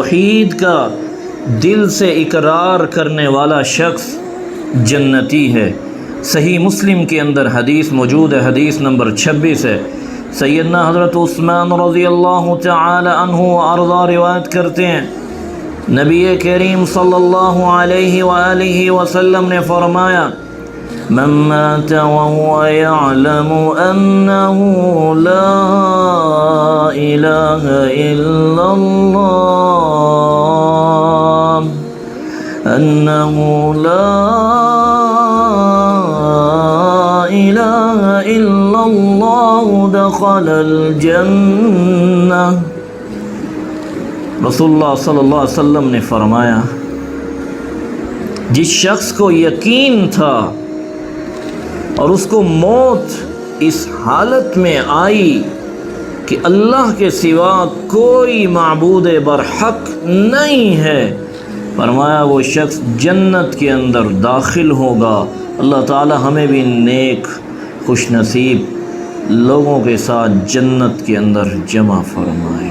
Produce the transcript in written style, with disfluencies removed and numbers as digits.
توحید کا دل سے اقرار کرنے والا شخص جنتی ہے۔ صحیح مسلم کے اندر حدیث موجود ہے، حدیث نمبر 26 ہے۔ سیدنا حضرت عثمان رضی اللہ تعالی عنہ وارضا روایت کرتے ہیں، نبی کریم صلی اللہ علیہ وآلہ وسلم نے فرمایا، من مات وهو يعلم أنه لا إله إلا الله أنه لا إله إلا الله دخل الجنة۔ رسول اللہ صلی اللہ علیہ وسلم نے فرمایا، جس شخص کو یقین تھا اور اس کو موت اس حالت میں آئی کہ اللہ کے سوا کوئی معبود برحق نہیں ہے، فرمایا وہ شخص جنت کے اندر داخل ہوگا۔ اللہ تعالی ہمیں بھی نیک خوش نصیب لوگوں کے ساتھ جنت کے اندر جمع فرمائے۔